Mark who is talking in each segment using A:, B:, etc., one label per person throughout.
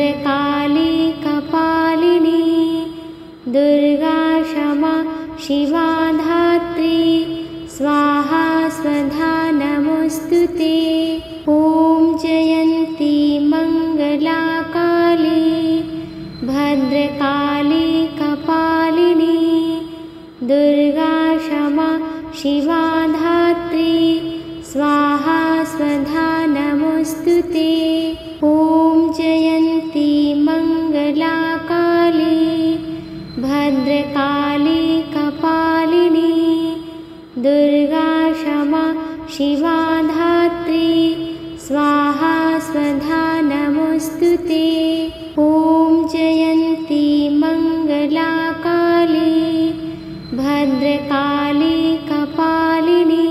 A: भद्रकाली कपालिनी दुर्गा क्षमा शिवा धात्री स्वाहा स्वधा नमोस्तुते। ॐ जयन्ती मंगला काली भद्रकाली कपालिनी दुर्गा क्षमा शिवा धात्री स्वाहा स्वधा नमोस्तुते। ॐ जयन्ती मंगला काली भद्रकाली कपालिनी दुर्गा क्षमा शिवा धात्री स्वाहा स्वधा नमोस्तुते। ॐ जयन्ती मंगला काली भद्रकाली कपालिनी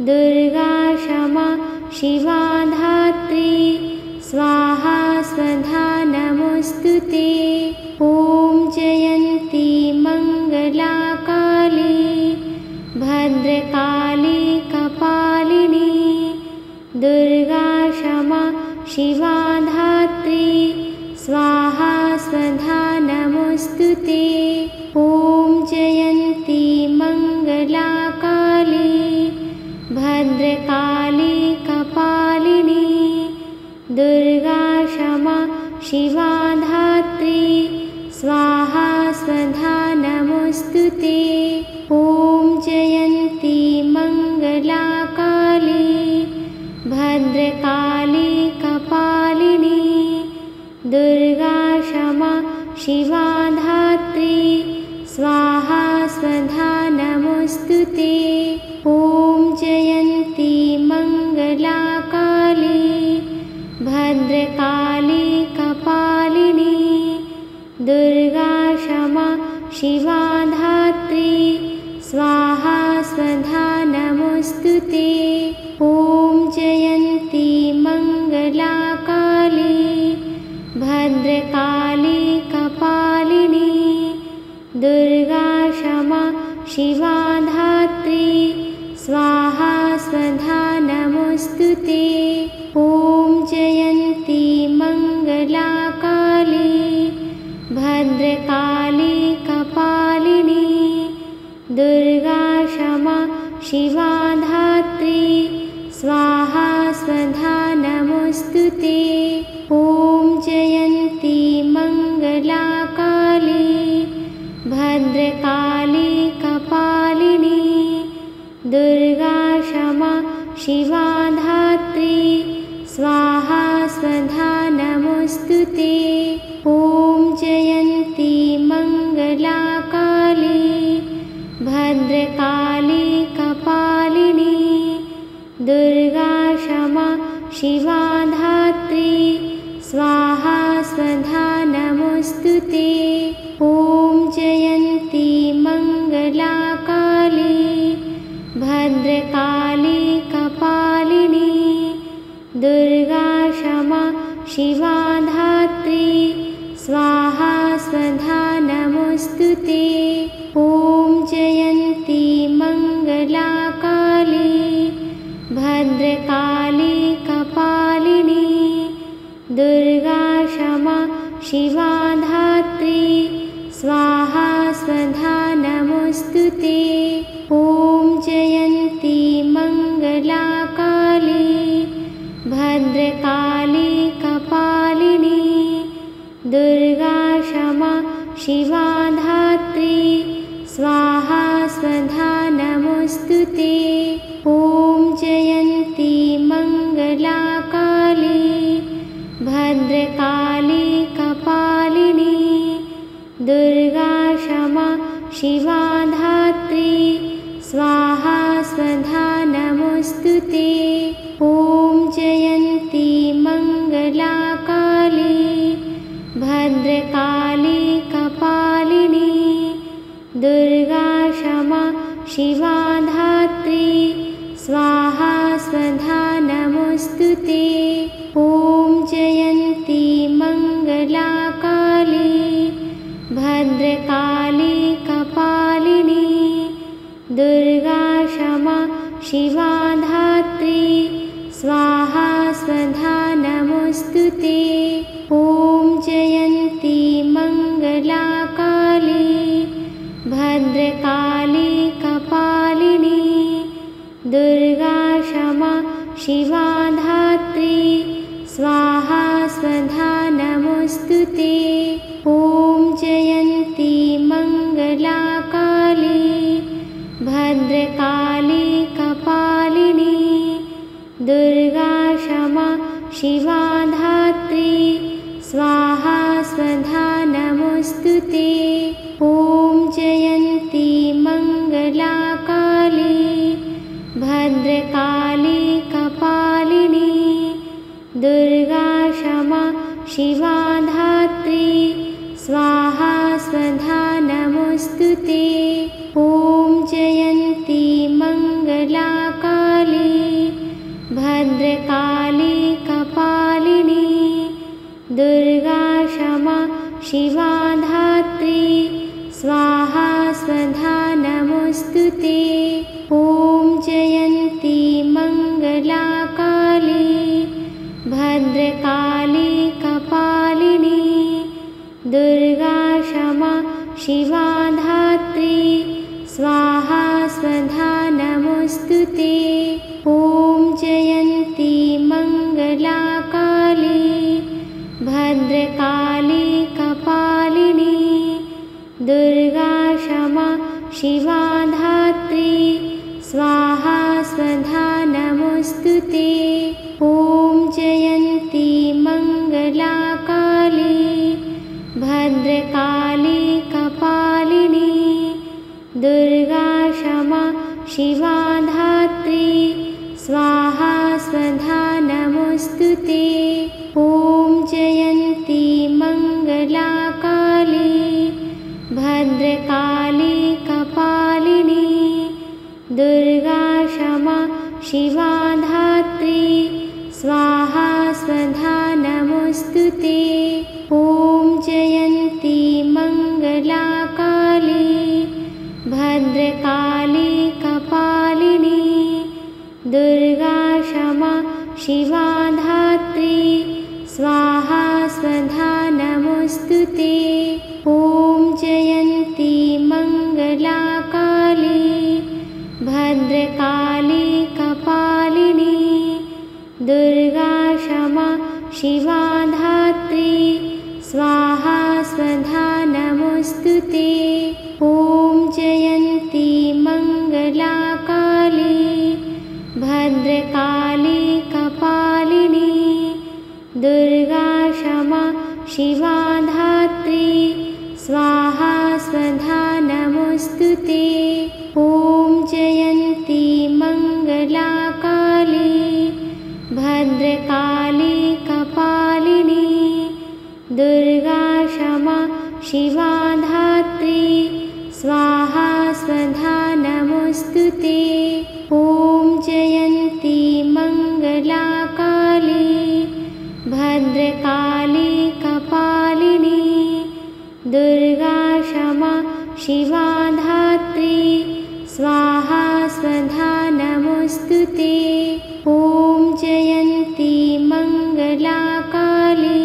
A: दुर्गा क्षमा शिवा धात्री स्वाहा स्वधा नमोस्तुते। ॐ जयन्ती मंगला काली भद्रकाली कपालिनी दुर्गा क्षमा शिवा धात्री स्वाहा स्वधा नमोस्तुते। ॐ जयन्ती मंगला काली भद्रकाली कपालिनी दुर्गा क्षमा शिवा धात्री स्वाहा स्वधा नमोस्तुते। ॐ जयन्ती मंगला काली भद्रकाली कपालिनी दुर्गा क्षमा शिवा धात्री स्वाहा स्वधा नमोस्तुते। ॐ जयन्ती मंगला काली भद्रकाली कपालिनी दुर्गा क्षमा शिवा धात्री स्वाहा स्वधा नमोस्तुते। ॐ जयन्ती मंगला काली भद्रकाली कपालिनी दुर्गा क्षमा शिवा धात्री स्वाहा स्वधा नमोस्तुते। ॐ जयन्ती मंगला काली भद्रकाली कपालिनी दुर्गा क्षमा शिवा धात्री स्वाहा स्वधा नमोस्तुते। ॐ जयन्ती मंगला काली भद्रकाली कपालिनी दुर्गा क्षमा शिवा धात्री स्वाहा स्वधा नमोस्तुते। ॐ जयन्ती मंगला काली भद्रकाली कपालिनी दुर्गा क्षमा शिवा धात्री स्वाहा स्वधा नमोस्तुते। ॐ जयन्ती मंगला काली भद्रकाली कपालिनी दुर्गा क्षमा शिवा धात्री स्वाहा स्वधा नमोस्तुते। ॐ जयन्ती मंगला काली भद्रकाली कपालिनी दुर्गा क्षमा शिवा धात्री स्वाहा स्वधा नमोस्तुते। ॐ जयन्ती मंगला काली भद्रकाली कपालिनी दुर्गा क्षमा शिवा धात्री स्वाहा स्वधा नमोस्तुते। ॐ जयन्ती मंगला काली भद्रकाली कपालिनी दुर्गा क्षमा शिवा धात्री स्वाहा स्वधा नमोस्तुते। ॐ जयन्ती मंगला काली भद्रकाली कपालिनी दुर्गा क्षमा शिवा धात्री स्वाहा स्वधा नमोस्तुते। ॐ जयन्ती मंगला काली भद्रकाली कपालिनी दुर्गा क्षमा शिवा धात्री स्वाहा स्वधा नमोस्तुते। ॐ शिवा धात्री स्वाहा स्वधा नमोऽस्तुते। ॐ जयन्ती मङ्गला काली भद्रकाली कपालिनी दुर्गा क्षमा शिवा धात्री स्वाहा स्वधा नमोऽस्तुते। ॐ जयन्ती मङ्गला काली भद्रकाली कपालिनी दुर्गा क्षमा शिवा धात्री स्वाहा स्वधा नमोऽस्तुते। ॐ जयन्ती मङ्गला काली भद्रकाली कपालिनी दुर्गा क्षमा शिवा धात्री स्वाहा स्वधा नमोऽस्तुते। ॐ जयन्ती मङ्गला काली भद्रकाली कपालिनी दुर्गा क्षमा शिवा धात्री स्वाहा स्वधा नमोऽस्तुते। ॐ जयन्ती मङ्गला काली भद्रकाली कपालिनी दुर्गा क्षमा शिवा धात्री स्वाहा स्वधा नमोऽस्तुते। ॐ जयन्ती मङ्गला काली भद्रकाली कपालिनी दुर्गा क्षमा शिवा धात्री स्वाहा स्वधा नमोऽस्तुते। ॐ जयन्ती मङ्गला काली भद्रकाली कपालिनी दुर्गा क्षमा शिवा धात्री स्वाहा स्वधा नमोऽस्तुते। ॐ जयन्ती मङ्गला काली भद्रकाली कपालिनी दुर्गा क्षमा शिवा धात्री स्वाहा स्वधा नमोऽस्तुते। ॐ जयन्ती मङ्गला काली भद्रकाली कपालिनी दुर्गा क्षमा शिवा धात्री स्वाहा स्वधा नमोऽस्तुते। ॐ जयन्ती मङ्गला काली भद्रकाली कपालिनी दुर्गा क्षमा शिवा धात्री स्वाहा स्वधा नमोऽस्तुते। ॐ जयन्ती मङ्गला काली भद्रकाली कपालिनी दुर्गा क्षमा शिवा धात्री स्वाहा स्वधा नमोऽस्तुते। ॐ जयन्ती मङ्गला काली भद्रकाली कपालिनी दुर्गा क्षमा शिवा धात्री स्वाहा स्वधा नमोऽस्तुते। ॐ जयन्ती मङ्गला काली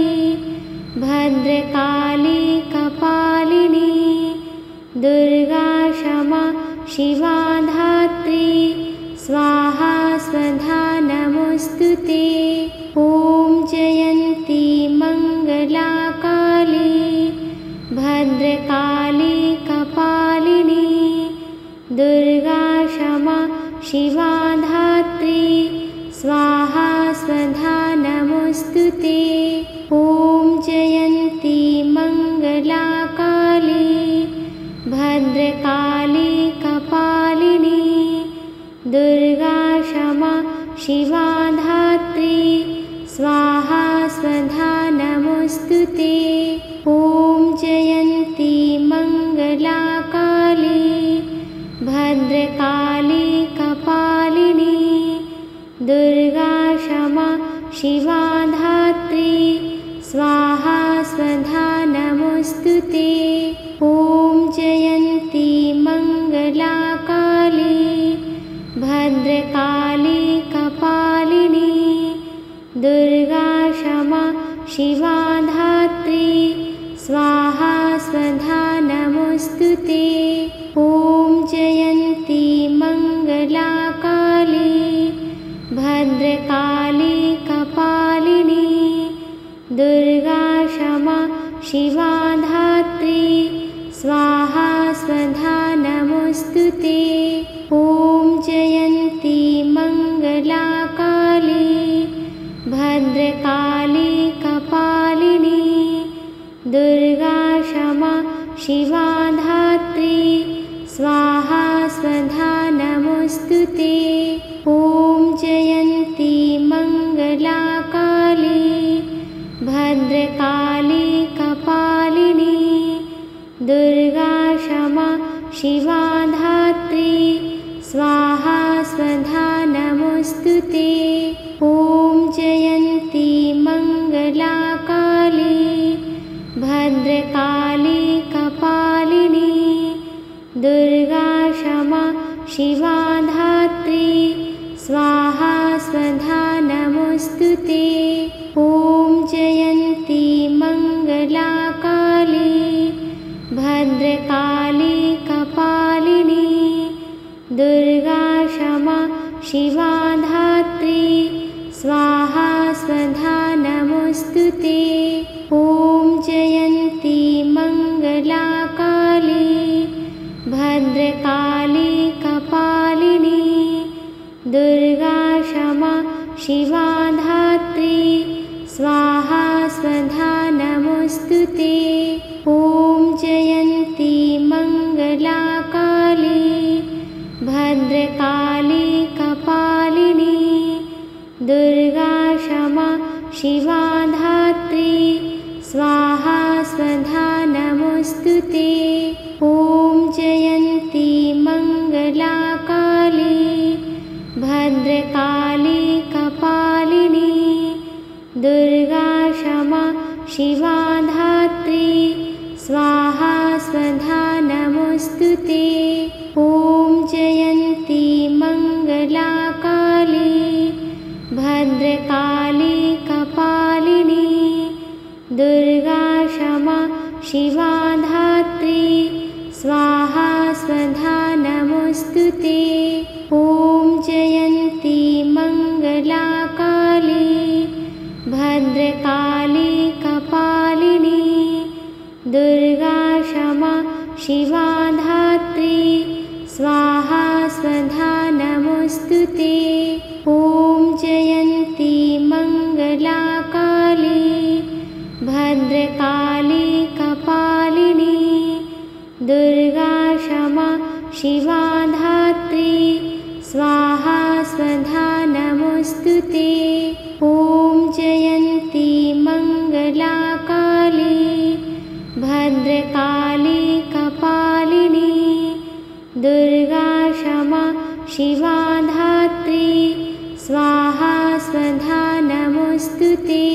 A: भद्रकाली कपालिनी दुर्गा क्षमा शिवा धात्री स्वाहा स्वधा नमोऽस्तुते। ॐ जयन्ती मङ्गला काली भद्रकाली कपालिनी दुर्गा क्षमा शिवा धात्री स्वाहा स्वधा नमोऽस्तुते। ॐ जयन्ती मङ्गला काली भद्रकाली कपालिनी दुर्गा क्षमा शिवा धात्री स्वाहा स्वधा नमोऽस्तुते। ॐ जयन्ती मङ्गला काली भद्रकाली कपालिनी दुर्गा क्षमा शिवा धात्री स्वाहा स्वधा नमोऽस्तुते। ॐ जयन्ती मङ्गला काली भद्रकाली कपालिनी दुर्गा क्षमा शिवा धात्री स्वाहा स्वधा नमोऽस्तुते। ॐ जयन्ती मङ्गला काली भद्रकाली कपालिनी दुर्गा क्षमा शिवा धात्री स्वाहा स्वधा नमोस्तुते। ॐ जयन्ती मंगला काली भद्रकाली कपालिनी दुर्गा क्षमा शिवा धात्री स्वाहा स्वधा नमोस्तुते। ॐ जयन्ती मंगला काली भद्रकाली कपालिनी दुर्गा क्षमा शिवा धात्री स्वाहा स्वधा नमोस्तुते। ॐ जयन्ती मंगला काली भद्रकाली कपालिनी दुर्गा क्षमा शिवा धात्री स्वाहा स्वधा नमोस्तुते। ॐ जयन्ती मंगला काली भद्रकाली कपालिनी दुर्गा क्षमा शिवा धात्री स्वाहा स्वधा नमोस्तुते। ॐ जयन्ती मंगला काली भद्रकाली कपालिनी दुर्गा क्षमा शिवा धात्री स्वाहा स्वधा नमोस्तुते। ॐ जयन्ती मंगला काली भद्रकाली कपालिनी दुर्गा क्षमा शिवा धात्री स्वाहा स्वधा नमोस्तुते। ॐ जयन्ती मंगला काली भद्रकाली कपालिनी दुर्गा क्षमा शिवा धात्री स्वाहा स्वधा नमोस्तुते। ॐ जयन्ती मंगला काली भद्रकाली कपालिनी दुर्गा क्षमा शिवा धात्री स्वाहा स्वधा नमोस्तुते। ॐ जयन्ती मंगला काली भद्रकाली कपालिनी दुर्गा क्षमा शिवा धात्री स्वाहा स्वधा नमोस्तुते। ॐ जयन्ती मंगला काली भद्रकाली कपालिनी दुर्गा क्षमा शिवा धात्री स्वाहा स्वधा नमोस्तुते। ॐ जयन्ती मंगला काली भद्रकाली कपालिनी दुर्गा क्षमा शिवा धात्री स्वाहा स्वधा नमोस्तुते।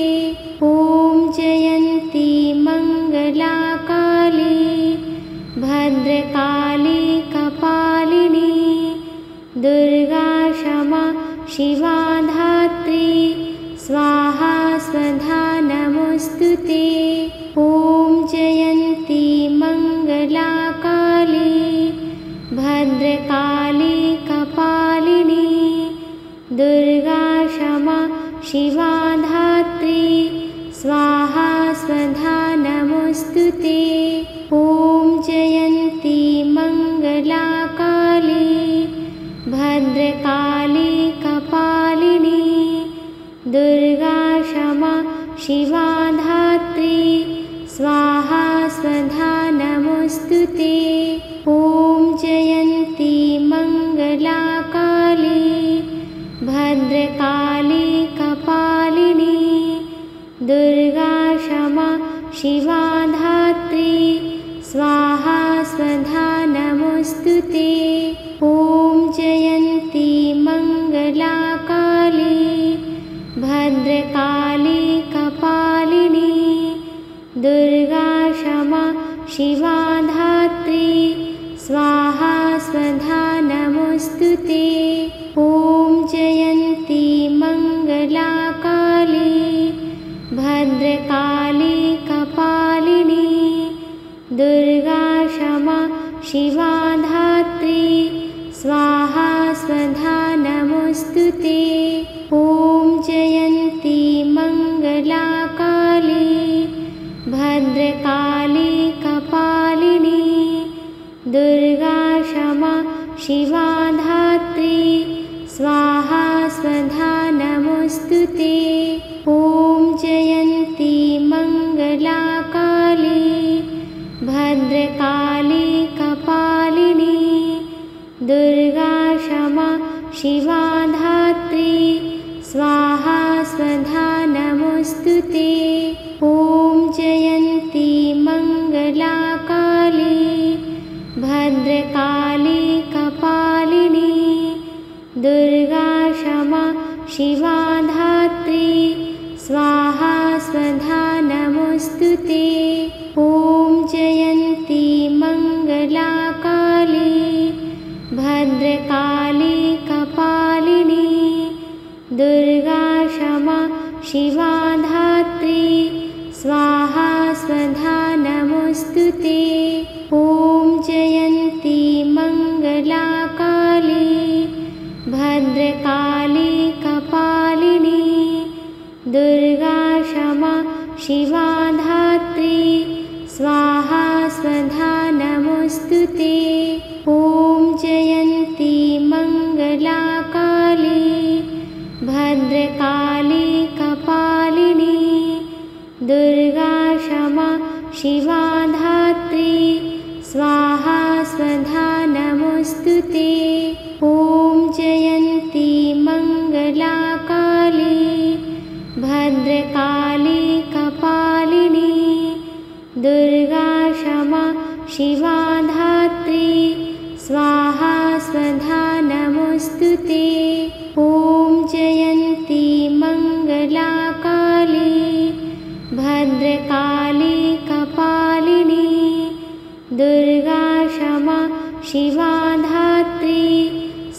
A: ॐ जयन्ती मंगला काली भद्रकाली कपालिनी दुर्गा क्षमा शिवा धात्री स्वाहा स्वधा नमोस्तुते। ॐ जयन्ती मंगला काली भद्रकाली कपालिनी दुर्गा क्षमा शिवा धात्री स्वाहा स्वधा नमोस्तुते। ॐ जयन्ती मंगला काली भद्रकाली कपालिनी दुर्गा क्षमा शिवा धात्री स्वाहा स्वधा नमोस्तुते। ॐ जयन्ती मंगला काली भद्रकाली कपालिनी दुर्गा क्षमा शिवा धात्री स्वाहा स्वधा नमोस्तुते। ॐ जयन्ती मंगला काली भद्रकाली कपालिनी दुर्गा क्षमा शिवा धात्री स्वाहा स्वधा नमोस्तुते। ॐ जयन्ती मंगला काली भद्रकाली कपालिनी दुर्गा क्षमा शिवा धात्री स्वाहा स्वधा नमोस्तुते। ते। ॐ जयन्ती मङ्गला काली भद्रकाली कपालिनी दुर्गा क्षमा शिवा धात्री स्वाहा स्वधा नमोऽस्तु ते। ॐ जयन्ती मङ्गला काली भद्रकाली कपालिनी दुर्गा क्षमा शिवा धात्री स्वाहा स्वधा नमोऽस्तु ते। ॐ जयन्ती मङ्गला काली भद्रकाली कपालिनी दुर्गा क्षमा शिवा धात्री स्वाहा स्वधा नमोऽस्तु ते। ॐ जयन्ती मङ्गला काली भद्रकाली कपालिनी दुर्गा क्षमा शिवा धात्री स्वाहा स्वधा नमोऽस्तु ते। ॐ जयन्ती मङ्गला काली भद्रकाली कपालिनी दुर्गा क्षमा शिवा धात्री स्वाहा स्वधा नमोऽस्तु ते। ॐ जयन्ती मङ्गला काली भद्रकाली कपालिनी दुर्गा क्षमा शिवा धात्री स्वाहा स्वधा नमोऽस्तु ते। ॐ जयन्ती मङ्गला काली भद्रकाली कपालिनी दुर्गा क्षमा शिवा धात्री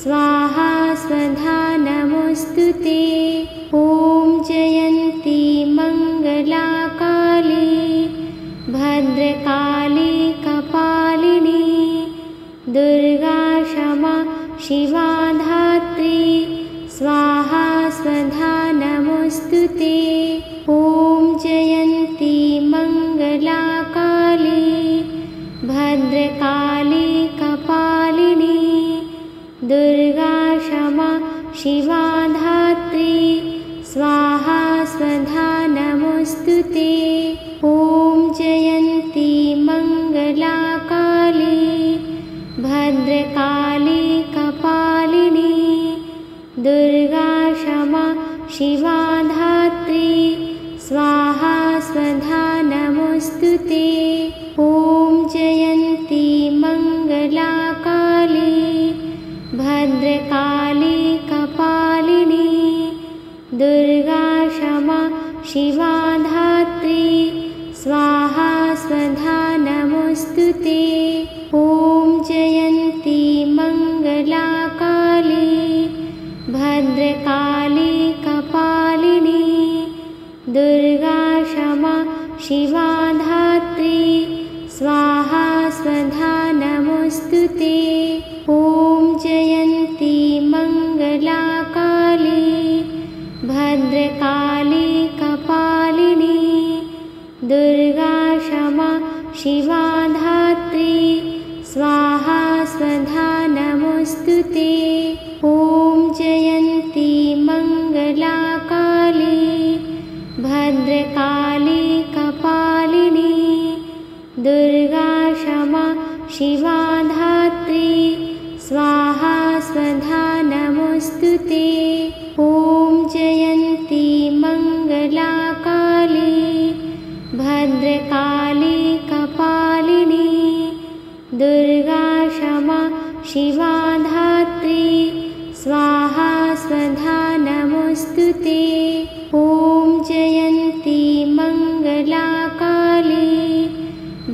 A: स्वाहा स्वधा नमोऽस्तु ते। ॐ जयन्ती मङ्गला काली भद्रकाली कपालिनी दुर्गा क्षमा शिवा धात्री स्वाहा स्वधा नमोऽस्तु ते। ॐ जयन्ती मङ्गला काली भद्रकाली कपालिनी दुर्गा क्षमा शिवा धात्री स्वाहा स्वधा नमोऽस्तु ते। ॐ जयन्ती मङ्गला काली भद्रकाली कपालिनी दुर्गा क्षमा शिवा धात्री स्वाहा स्वधा नमोऽस्तु ते। ॐ जयन्ती मङ्गला काली भद्रकाली कपालिनी दुर्गा क्षमा शिवा धात्री स्वाहा स्वधा नमोऽस्तु ते। ॐ जयन्ती मङ्गला काली भद्रकाली कपालिनी दुर्गा क्षमा शिवा धात्री स्वाहा स्वधा नमोऽस्तु ते। ॐ जयन्ती मङ्गला काली भद्रकाली कपालिनी दुर्गा क्षमा शिवा धात्री स्वाहा स्वधा नमोऽस्तु ते। ॐ जयन्ती मङ्गला काली भद्रकाली कपालिनी दुर्गा क्षमा शिवा धात्री स्वाहा स्वधा नमोऽस्तु ते। ॐ जयन्ती मङ्गला काली भद्रकाली कपालिनी दुर्गा क्षमा शिवा धात्री स्वाहा स्वधा नमोऽस्तु ते। ॐ जयन्ती मङ्गला काली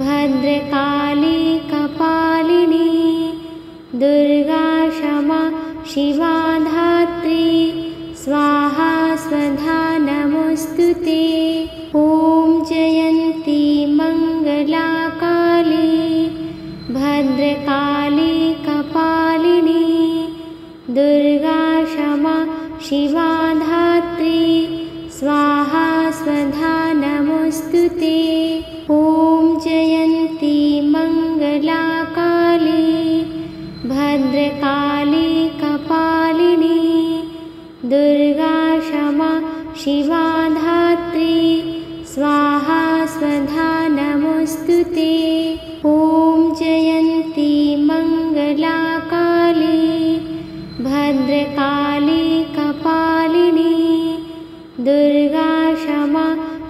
A: भद्रकाली कपालिनी दुर्गा क्षमा शिवा धात्री स्वाहा स्वधा नमोऽस्तु ते। ॐ जयन्ती मङ्गला काली भद्रकाली कपालिनी दुर्गा क्षमा शिवा धात्री स्वाहा स्वधा नमोऽस्तु ते। ॐ जयन्ती मङ्गला काली भद्रकाली कपालिनी दुर्गा क्षमा शिवा धात्री स्वाहा स्वधा नमोऽस्तुते। ॐ जयन्ती मङ्गला काली भद्रकाली कपालिनी दुर्गा क्षमा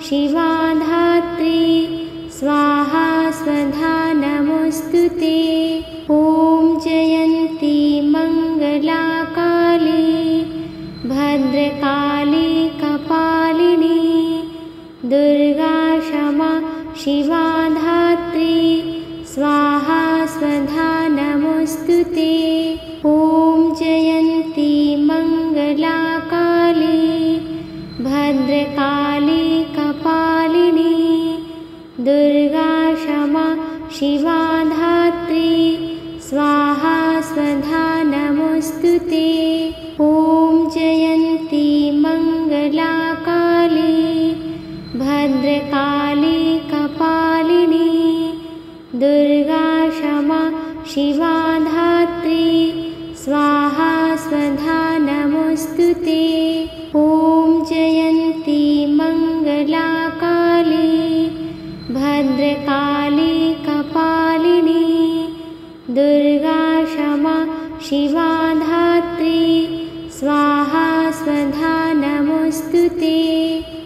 A: शिवा धात्री स्वाहा स्वधा नमोऽस्तुते। ॐ जयन्ती मङ्गला काली भद्रकाली कपालिनी दुर्गा क्षमा शिवा धात्री स्वाहा स्वधा नमोऽस्तुते। ॐ जयन्ती मङ्गला काली भद्रकाली कपालिनी दुर्गा क्षमा शिवा धात्री स्वाहा स्वधा नमोऽस्तुते। ॐ जयन्ती मङ्गला काली भद्रकाली कपालिनी दुर्गा क्षमा शिवा धात्री स्वाहा स्वधा नमोऽस्तुते। ॐ जयन्ती मङ्गला काली भद्रकाली कपालिनी दुर्गा क्षमा शिवा धात्री स्वाहा स्वधा नमोऽस्तुते।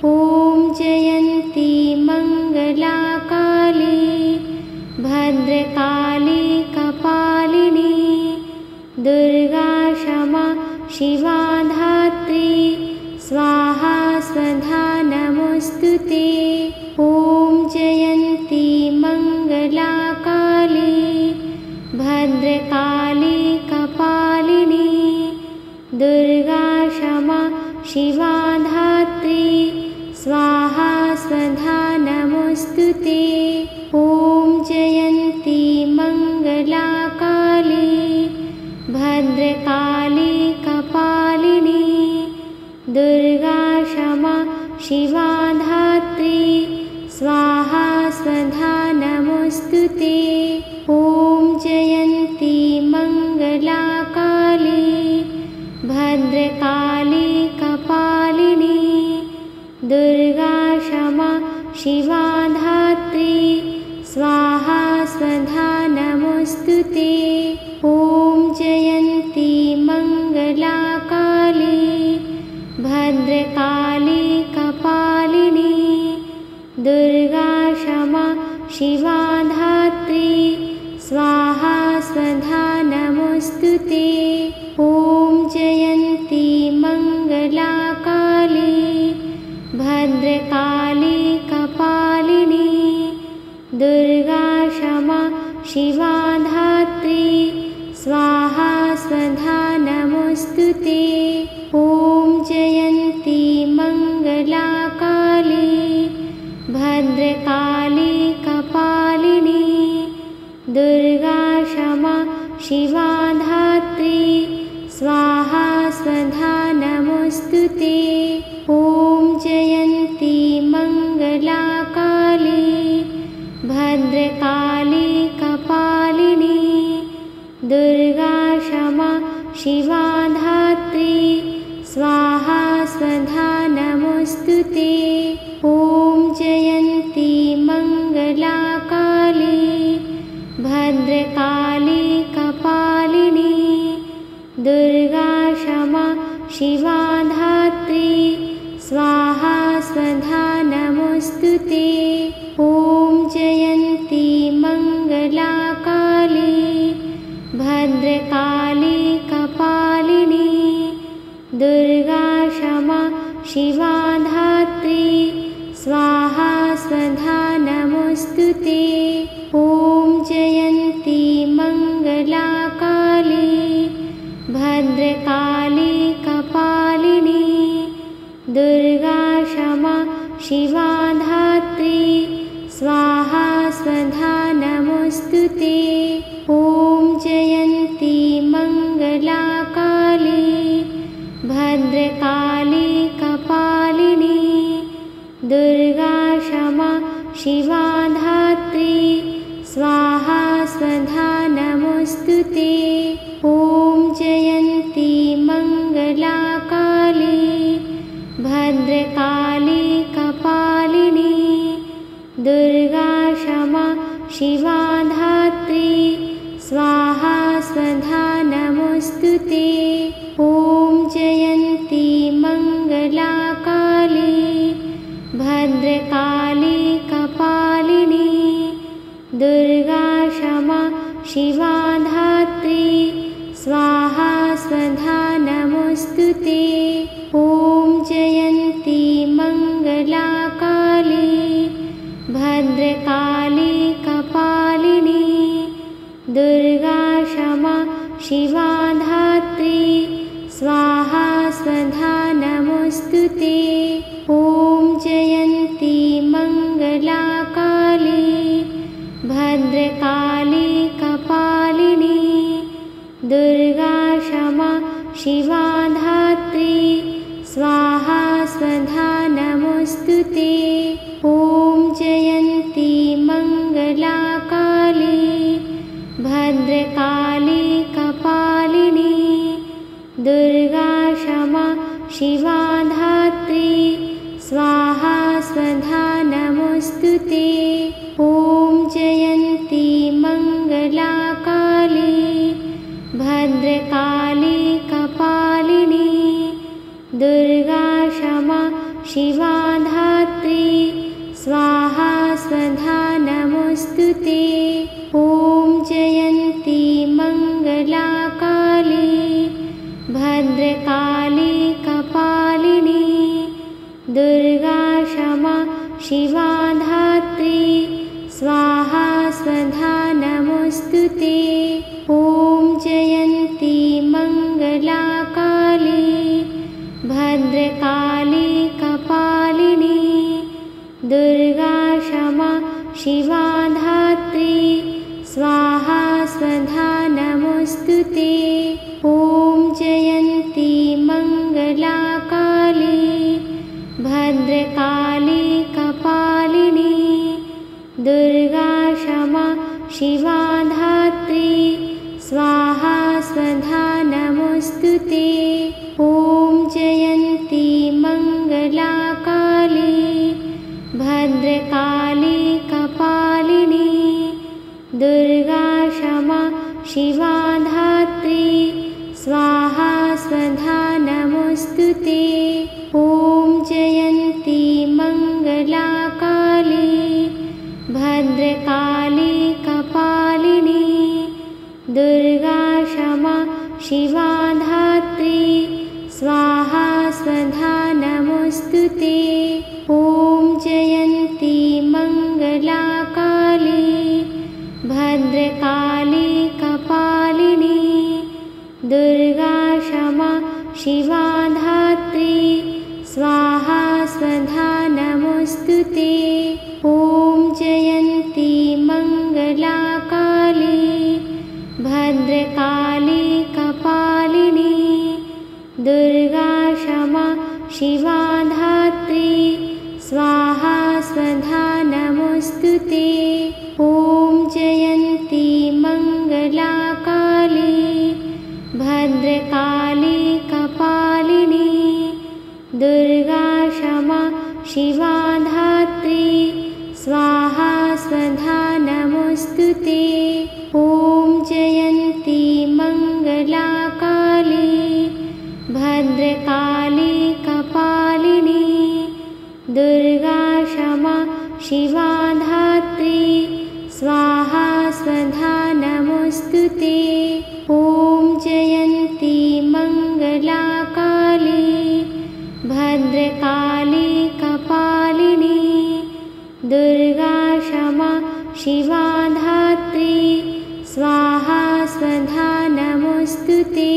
A: ॐ जयन्ती मङ्गला काली भद्रकाली कपालिनी दुर्गा क्षमा शिवा धात्री स्वाहा स्वधा नमोऽस्तुते। ॐ जयन्ती मङ्गला काली भद्रकाली कपालिनी दुर्गा क्षमा शिवा धात्री स्वाहा स्वधा नमोऽस्तुते। ॐ जयन्ती मङ्गला काली भद्रकाली कपालिनी दुर्गा क्षमा शिवा धात्री स्वाहा स्वधा नमोऽस्तुते। ॐ जयन्ती मङ्गला काली भद्रकाली कपालिनी दुर्गा क्षमा शिवा धात्री स्वाहा स्वधा नमोऽस्तुते। ॐ जयन्ती मङ्गला काली भद्रकाली कपालिनी दुर्गा क्षमा शिवा धात्री स्वाहा स्वधा नमोऽस्तुते। ॐ जयन्ती मङ्गला काली भद्रकाली कपालिनी दुर्गा क्षमा शिवा धात्री स्वाहा स्वधा नमोऽस्तुते। ॐ जयन्ती मङ्गला काली भद्रकाली कपालिनी दुर्गा क्षमा शिवा धात्री स्वाहा स्वधा नमोऽस्तुते। ॐ जयन्ती मङ्गला काली भद्रकाली कपालिनी दुर्गा क्षमा शिवा धात्री स्वाहा स्वधा नमोऽस्तुते। ॐ जयन्ती मङ्गला काली भद्रकाली कपालिनी दुर्गा क्षमा शिवा धात्री स्वाहा स्वधा नमोऽस्तुते। ॐ जयन्ती मङ्गला काली भद्रकाली कपालिनी दुर्गा क्षमा शिवा धात्री स्वाहा स्वधा नमोऽस्तुते। ॐ जयन्ती मङ्गला काली भद्रकाली कपालिनी दुर्गा क्षमा शिवा धात्री स्वाहा स्वधा नमोऽस्तुते। ॐ जयन्ती मङ्गला काली भद्रकाली कपालिनी दुर्गा क्षमा शिवा धात्री स्वाहा स्वधा नमोऽस्तुते। ॐ जयन्ती मङ्गला काली भद्रकाली कपालिनी दुर्गा क्षमा शिवा धात्री स्वाहा स्वधा नमोस्तुते। ॐ जयन्ती मङ्गला काली भद्रकाली कपालिनी दुर्गा क्षमा शिवा धात्री स्वाहा स्वधा नमोस्तुते। ॐ जयन्ती मङ्गला काली भद्रकाली कपालिनी दुर्गा क्षमा शिवा धात्री स्वाहा स्वधा नमोस्तुते। ॐ जयन्ती मङ्गला काली भद्रकाली कपालिनी दुर्गा क्षमा शिवा धात्री स्वाहा स्वधा नमोस्तुते। ॐ जयन्ती मङ्गला काली भद्रकाली कपालिनी दुर्गा क्षमा शिवा धात्री स्वाहा स्वधा नमोस्तुते। ॐ जयन्ती मङ्गला काली भद्रकाली कपालिनी दुर्गा क्षमा शिवा धात्री स्वाहा स्वधा नमोस्तुते। ॐ जयन्ती मङ्गला काली भद्रकाली कपालिनी दुर्गा क्षमा शिवा धात्री स्वाहा स्वधा नमोस्तुते। ॐ जयन्ती मङ्गला काली भद्रकाली कपालिनी दुर्गा क्षमा शिवा धात्री स्वाहा स्वधा नमोस्तुते। ॐ जयन्ती मङ्गला काली भद्रकाली कपालिनी दुर्गा क्षमा शिवा धात्री स्वाहा स्वधा नमोस्तुते। ॐ जयन्ती मङ्गला काली भद्रकाली कपालिनी दुर्गा क्षमा शिवा धात्री स्वाहा स्वधा नमोस्तुते। ॐ जयन्ती मङ्गला काली भद्रकाली कपालिनी दुर्गा क्षमा शिवा धात्री स्वाहा स्वधा नमोस्तुते। ॐ जयन्ती मङ्गला काली भद्रकाली कपालिनी दुर्गा क्षमा शिवा धात्री स्वाहा स्वधा नमोस्तुते। ॐ जयन्ती मङ्गला काली भद्रकाली कपालिनी दुर्गा क्षमा शिवा धात्री स्वाहा स्वधा नमोस्तुते। ॐ जयन्ती मङ्गला काली भद्रकाली कपालिनी दुर्गा क्षमा शिवा धात्री स्वाहा स्वधा नमोस्तुते। ॐ जयन्ती मङ्गला काली भद्रकाली कपालिनी दुर्गा क्षमा शिवा धात्री स्वाहा स्वधा नमोस्तुते। ॐ जयन्ती मङ्गला काली भद्रकाली कपालिनी दुर्गा क्षमा शिवा धात्री स्वाहा स्वधा नमोस्तुते।